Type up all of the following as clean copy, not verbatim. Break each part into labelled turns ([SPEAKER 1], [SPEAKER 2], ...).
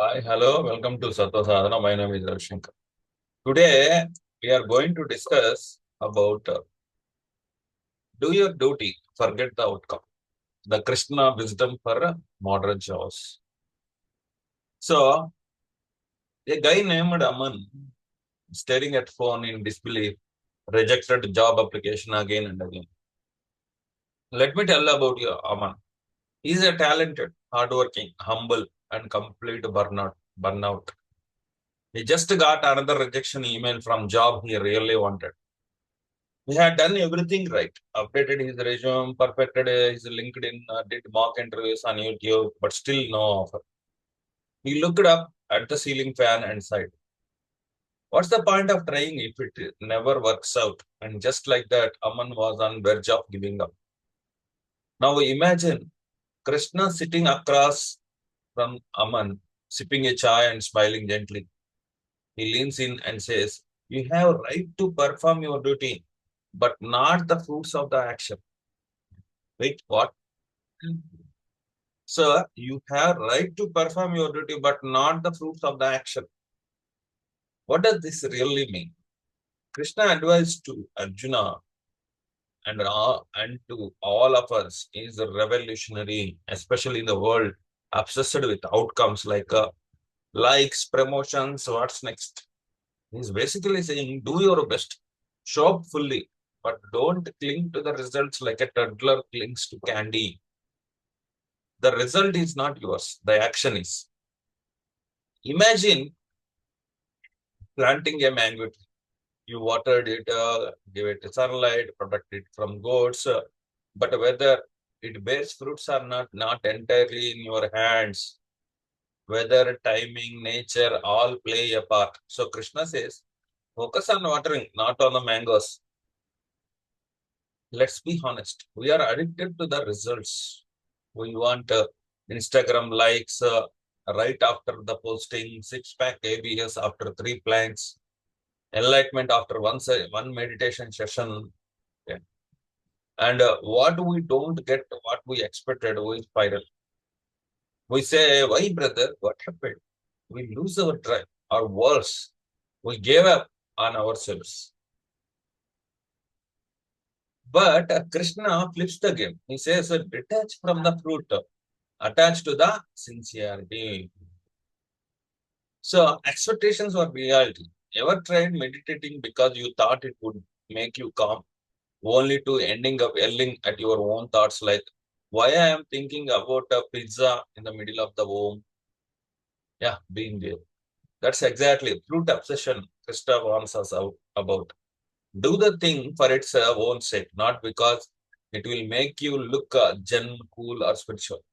[SPEAKER 1] Hi, hello, welcome to Sattva Sadhana. My name is Ravishankar. Today, we are going to discuss about do your duty, forget the outcome. The Krishna wisdom for modern chaos. So, a guy named Aman, staring at phone in disbelief, rejected job application again and again. Let me tell about you, Aman. He is a talented, hardworking, humble, and complete burnout. He just got another rejection email from job he really wanted. He had done everything right. Updated his resume, perfected his LinkedIn, did mock interviews on YouTube, but still no offer. He looked up at the ceiling fan and sighed. What's the point of trying if it never works out? And just like that, Aman was on verge of giving up. Now imagine Krishna sitting across from Aman, sipping a chai and smiling gently. He leans in and says, "You have right to perform your duty, but not the fruits of the action." Wait, what? Sir, you have right to perform your duty, but not the fruits of the action. What does this really mean? Krishna advised to Arjuna and to all of us is revolutionary, especially in the world obsessed with outcomes like likes, promotions, what's next. He's basically saying, do your best, show up fully, but don't cling to the results like a toddler clings to candy. The result is not yours, the action is. Imagine planting a mango tree. You watered it, give it sunlight, protect it from goats, but whether it bears fruits or not entirely in your hands. Weather, timing, nature all play a part. So Krishna says, focus on watering, not on the mangoes. Let's be honest. We are addicted to the results. We want Instagram likes right after the posting, six-pack ABS after 3 planks, enlightenment after one meditation session. Yeah. And what we don't get, what we expected, we spiral. We say, why, brother? What happened? We lose our drive, or worse, we gave up on ourselves. But Krishna flips the game. He says, detach from the fruit, attach to the sincerity. So, expectations or reality. Ever tried meditating because you thought it would make you calm, only to ending up yelling at your own thoughts like, why I am thinking about a pizza in the middle of the home? Yeah, being there. That's exactly fruit obsession Krista warns us out about. Do the thing for its own sake, not because it will make you look gen, cool, or spiritual.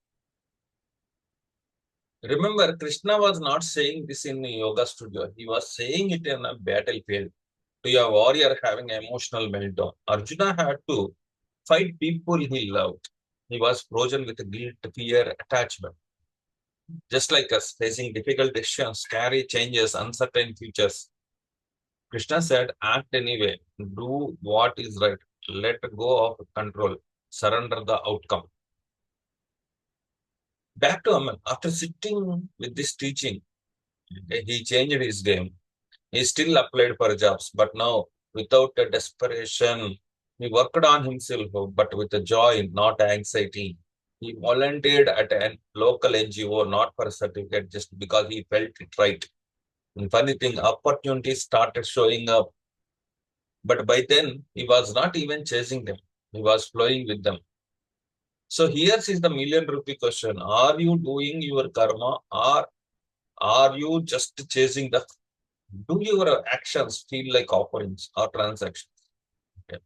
[SPEAKER 1] Remember, Krishna was not saying this in a yoga studio. He was saying it in a battlefield to a warrior having an emotional meltdown. Arjuna had to fight people he loved. He was frozen with guilt, fear, attachment. Just like us, facing difficult decisions, scary changes, uncertain futures. Krishna said, act anyway, do what is right, let go of control, surrender the outcome. Back to Aman, after sitting with this teaching, he changed his game. He still applied for jobs, but now without a desperation, he worked on himself, but with a joy, not anxiety. He volunteered at a local NGO, not for a certificate, just because he felt it right. And funny thing, opportunities started showing up, but by then he was not even chasing them. He was flowing with them. So here's is the million rupee question. Are you doing your karma or are you just chasing the do your actions feel like offerings or transactions? Okay.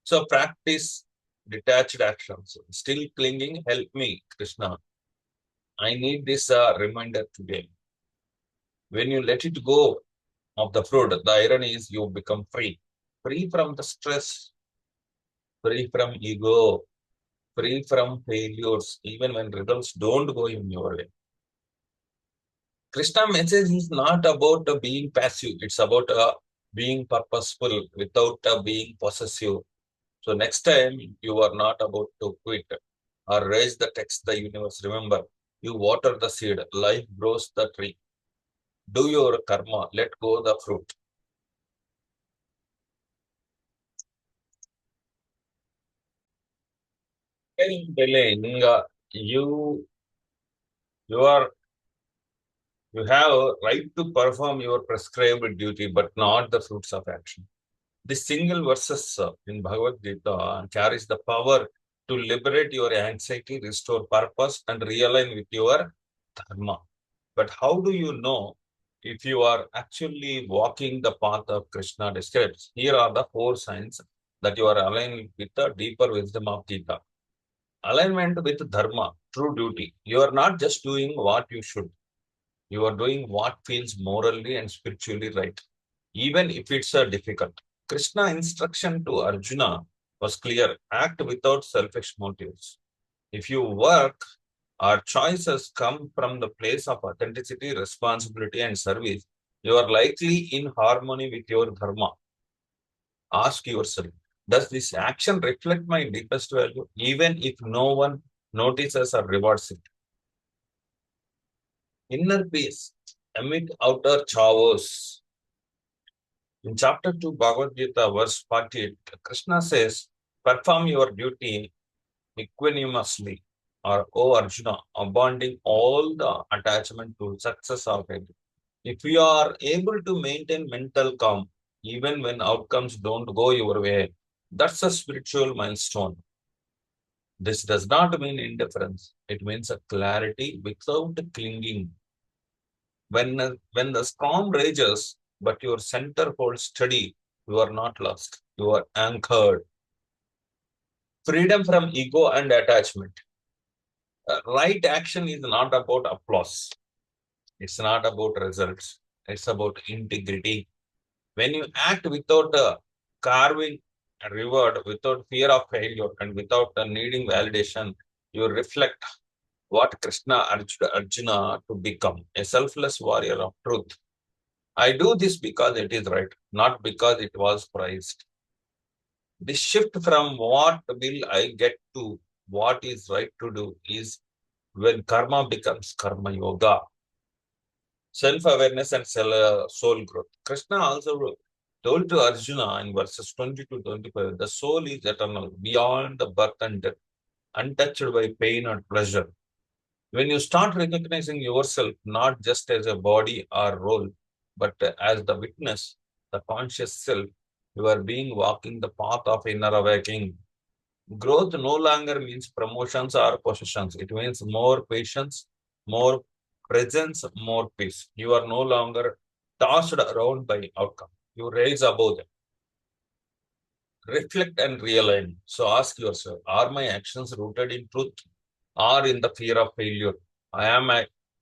[SPEAKER 1] So practice detached actions. Still clinging, help me, Krishna. I need this reminder today. When you let it go of the fruit, the irony is you become free. Free from the stress, free from ego, free from failures, even when results don't go in your way. Krishna message is not about being passive. It's about being purposeful without being possessive. So next time you are not about to quit or raise the text the universe. Remember, You water the seed, life grows the tree. Do your karma, let go the fruit. Telling you you are you have a right to perform your prescribed duty, but not the fruits of action. This single verses in Bhagavad Gita carries the power to liberate your anxiety, restore purpose, and realign with your dharma. But how do you know if you are actually walking the path of Krishna describes? Here are the four signs that you are aligned with the deeper wisdom of Gita. Alignment with dharma, true duty. You are not just doing what you should. You are doing what feels morally and spiritually right, even if it's difficult. Krishna instruction to Arjuna was clear: act without selfish motives. If you work, our choices come from the place of authenticity, responsibility, and service. You are likely in harmony with your dharma. Ask yourself, does this action reflect my deepest value, even if no one notices or rewards it? Inner peace amid outer chaos. In chapter 2, Bhagavad Gita, verse 48, Krishna says, perform your duty equanimously, or O Arjuna, abandoning all the attachment to success of it. If you are able to maintain mental calm, even when outcomes don't go your way, that's a spiritual milestone. This does not mean indifference. It means a clarity without clinging. When the storm rages, but your center holds steady, you are not lost. You are anchored. Freedom from ego and attachment. Right action is not about applause. It's not about results. It's about integrity. When you act without carving a reward, without fear of failure, and without needing validation, you reflect what Krishna urged Arjuna to become, a selfless warrior of truth. I do this because it is right, not because it was prized. This shift from what will I get to what is right to do is when karma becomes karma yoga, self-awareness and soul growth. Krishna also told to Arjuna in verses 20 to 25, the soul is eternal, beyond the birth and death, untouched by pain and pleasure. When you start recognizing yourself not just as a body or role, but as the witness, the conscious self, you are being walking the path of inner awakening. Growth no longer means promotions or possessions. It means more patience, more presence, more peace. You are no longer tossed around by outcome. You rise above them. Reflect and realign. So ask yourself, are my actions rooted in truth or in the fear of failure? I am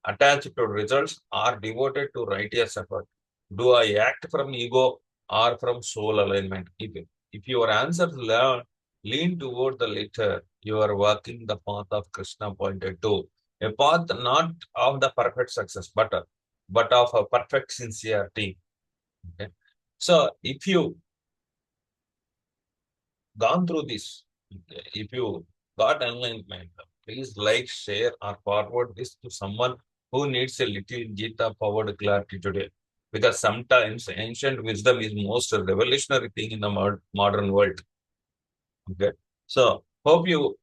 [SPEAKER 1] attached to results or devoted to righteous effort? Do I act from ego or from soul alignment? If your answers lean toward the latter, you are walking the path of Krishna pointed to. A path not of the perfect success, but of a perfect sincerity. Okay? So if you gone through this, okay, if you got enlightenment, please like, share, or forward this to someone who needs a little Gita powered clarity today. Because sometimes ancient wisdom is most revolutionary thing in the modern world. Okay. So hope you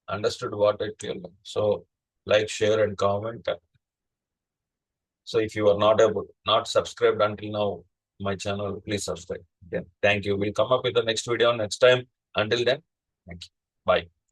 [SPEAKER 1] understood what I tell you. So like, share, and comment. So if you are not subscribed until now, my channel, please subscribe. Okay. Thank you. We'll come up with the next video next time. Until then, thank you. Bye.